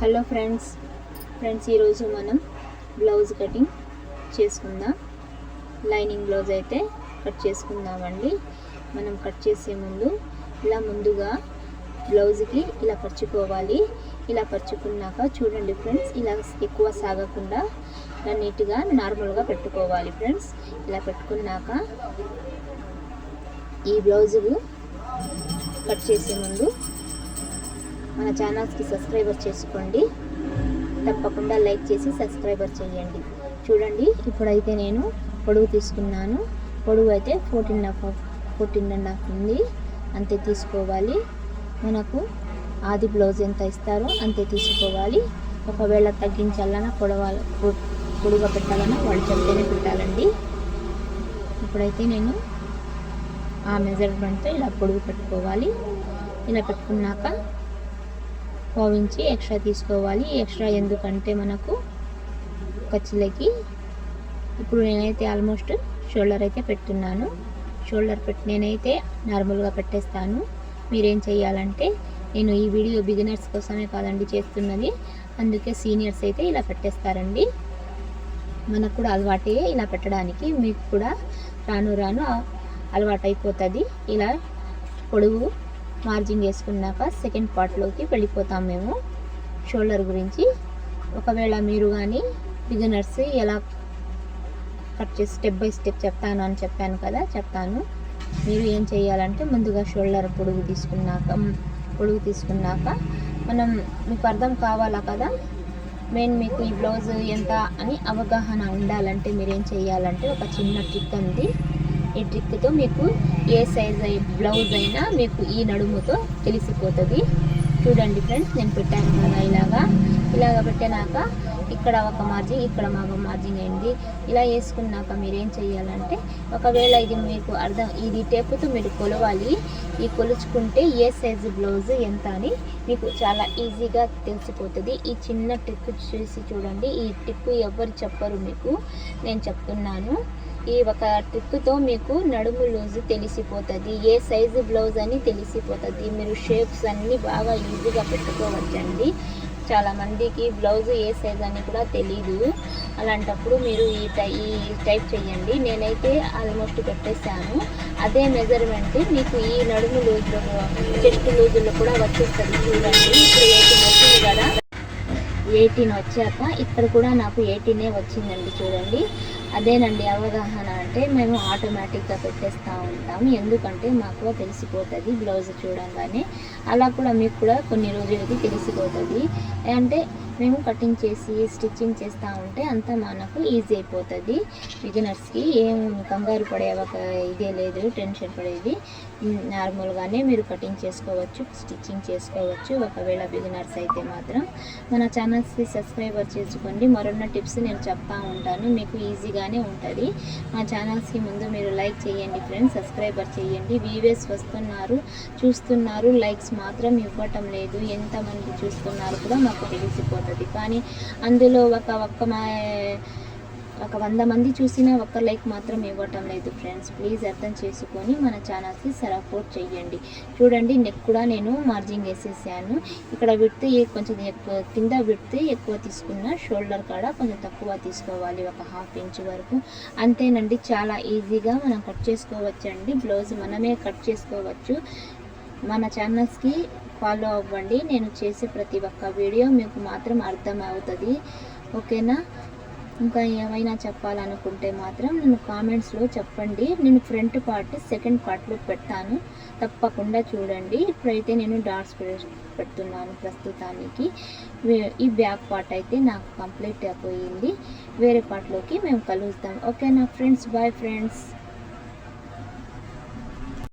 Hello friends ఈరోజు మనం blouse cutting చేసుకుందాం. లైనింగ్ బ్లౌజ్ అయితే కట్ చేసుకుందామండి. మనం కట్ చేసే ముందు ఇలా ముందుగా బ్లౌజ్కి ఇలా పరుచుకోవాలి. ఇలా పరుచుకున్నాక చూడండి ఫ్రెండ్స్, ఇలా ఎక్కువ సాగకుండా ఇలా నీట్గా నార్మల్గా పెట్టుకోవాలి ఫ్రెండ్స్. ఇలా పెట్టుకున్నాక ఈ బ్లౌజు కట్ చేసే ముందు మన ఛానల్స్కి సబ్స్క్రైబర్ చేసుకోండి. తప్పకుండా లైక్ చేసి సబ్స్క్రైబర్ చేయండి. చూడండి, ఇప్పుడైతే నేను పొడవు తీసుకున్నాను. పొడవు అయితే 14.5 ఉంది. అంతే తీసుకోవాలి. మనకు ఆది బ్లౌజ్ ఎంత ఇస్తారో అంతే తీసుకోవాలి. ఒకవేళ తగ్గించాలన్నా పొడుగా పెట్టాలన్నా వాళ్ళు చెప్తేనే పెట్టాలండి. ఇప్పుడైతే నేను ఆ మెజర్మెంట్తో ఇలా పొడుగు పెట్టుకోవాలి. ఇలా పెట్టుకున్నాక పావించి ఎక్స్ట్రా తీసుకోవాలి. ఎక్స్ట్రా ఎందుకంటే మనకు ఖర్చులకి ఇప్పుడు నేనైతే ఆల్మోస్ట్ షోల్డర్ అయితే పెట్టున్నాను. షోల్డర్ పెట్టి నేనైతే నార్మల్గా పెట్టేస్తాను. మీరేం చేయాలంటే, నేను ఈ వీడియో బిగినర్స్ కోసమే కాదండి చేస్తున్నది, అందుకే సీనియర్స్ అయితే ఇలా పెట్టేస్తారండి. మనకు కూడా అలవాటే ఇలా పెట్టడానికి. మీకు కూడా రాను రాను అలవాటు అయిపోతుంది. ఇలా పొడుగు మార్జింగ్ వేసుకున్నాక సెకండ్ పార్ట్లోకి వెళ్ళిపోతాం మేము షోల్డర్ గురించి. ఒకవేళ మీరు కానీ బిగినర్స్ ఎలా కట్ చేసి స్టెప్ బై స్టెప్ చెప్పాను కదా, చెప్తాను. మీరు ఏం చేయాలంటే, ముందుగా షోల్డర్ పొడుగు తీసుకున్నాక మనం మీకు అర్థం కావాలా కదా, మీకు ఈ బ్లౌజ్ ఎంత అని అవగాహన ఉండాలంటే మీరేం చేయాలంటే, ఒక చిన్న ట్రిక్ ఉంది. ఈ ట్రిక్తో మీకు ఏ సైజ్ బ్లౌజ్ అయినా మీకు ఈ నడుముతో తెలిసిపోతుంది. చూడండి ఫ్రెండ్స్, నేను పెట్టాను కదా ఇలాగా పెట్టినాక ఇక్కడ ఒక మార్జింగ్, ఇక్కడ మాకు మార్జింగ్ అయింది. ఇలా వేసుకున్నాక మీరేం చేయాలంటే, ఒకవేళ ఇది మీకు ఇది టేపుతో మీరు కొలవాలి. ఈ కొలుచుకుంటే ఏ సైజు బ్లౌజ్ ఎంత అని మీకు చాలా ఈజీగా తెలిసిపోతుంది. ఈ చిన్న ట్రిక్ చూసి చూడండి. ఈ ట్రిక్ ఎవరు చెప్పరు మీకు, నేను చెప్తున్నాను. ఈ ఒక ట్రిక్తో మీకు నడుము లూజు తెలిసిపోతుంది, ఏ సైజు బ్లౌజ్ అని తెలిసిపోతుంది. మీరు షేప్స్ అన్నీ బాగా ఈజీగా పెట్టుకోవచ్చండి. చాలామందికి బ్లౌజ్ ఏ సైజ్ అని కూడా తెలీదు. అలాంటప్పుడు మీరు ఈ టైప్ చేయండి. నేనైతే ఆల్మోస్ట్ పెట్టేశాను. అదే మెజర్మెంట్ మీకు ఈ నడుము లూజులో, చెస్ట్ లూజులో కూడా వచ్చేస్తుంది. చూడండి, ఇప్పుడు 18 వచ్చింది కదా, 18 వచ్చాక ఇక్కడ కూడా నాకు 18 వచ్చిందండి. చూడండి, అదేనండి అవగాహన అంటే. మేము ఆటోమేటిక్గా పెట్టేస్తూ ఉంటాము, ఎందుకంటే మాకు తెలిసిపోతుంది బ్లౌజ్ చూడంగానే. అలా కూడా మీకు కూడా కొన్ని రోజులకి తెలిసిపోతుంది. అంటే మేము కటింగ్ చేసి స్టిచ్చింగ్ చేస్తూ ఉంటే అంతా మనకు ఈజీ అయిపోతుంది. బిగినర్స్కి ఏం కంగారు పడే ఇదే లేదు, టెన్షన్ పడేది. నార్మల్గానే మీరు కటింగ్ చేసుకోవచ్చు, స్టిచ్చింగ్ చేసుకోవచ్చు. ఒకవేళ బిగినర్స్ అయితే మాత్రం మన ఛానల్స్కి సబ్స్క్రైబర్ చేసుకోండి. మరొన్న టిప్స్ నేను చెప్తూ ఉంటాను, మీకు ఈజీగానే ఉంటుంది. మా ఛానల్స్కి ముందు మీరు లైక్ చేయండి ఫ్రెండ్స్, సబ్స్క్రైబర్ చేయండి. వ్యూవర్స్ వస్తున్నారు, చూస్తున్నారు, లైక్స్ మాత్రం ఇవ్వటం లేదు. ఎంతమంది చూస్తున్నారు కూడా మాకు తెలిసిపోతుంది. కానీ అందులో ఒక 100 మంది చూసినా ఒక్క లైక్ మాత్రం ఇవ్వటం లేదు ఫ్రెండ్స్. ప్లీజ్ అర్థం చేసుకొని మన ఛానల్కి సపోర్ట్ చేయండి. చూడండి, నెక్ కూడా నేను మార్జింగ్ వేసేసాను. ఇక్కడ విడ్త్ కొంచెం ఎక్కువ, కింద విడ్త్ ఎక్కువ తీసుకున్న, షోల్డర్ కాడ కొంచెం తక్కువ తీసుకోవాలి, ఒక 1/2 ఇంచ్ వరకు. అంతేనండి, చాలా ఈజీగా మనం కట్ చేసుకోవచ్చండి. బ్లౌజ్ మనమే కట్ చేసుకోవచ్చు. మన ఛానల్స్కి ఫాలో అవ్వండి. నేను చేసే ప్రతి ఒక్క వీడియో మీకు మాత్రం అర్థం అవుతుంది, ఓకేనా? ఇంకా ఏమైనా చెప్పాలనుకుంటే మాత్రం నేను కామెంట్స్లో చెప్పండి. నేను ఫ్రంట్ పార్ట్ సెకండ్ పార్ట్లో పెడతాను, తప్పకుండా చూడండి. ఇప్పుడైతే నేను డాట్స్ పెడుతున్నాను ప్రస్తుతానికి. ఈ బ్యాక్ పార్ట్ అయితే నాకు కంప్లీట్ అయిపోయింది. వేరే పార్ట్లోకి మేము కలుస్తాం, ఓకేనా ఫ్రెండ్స్? Bye friends.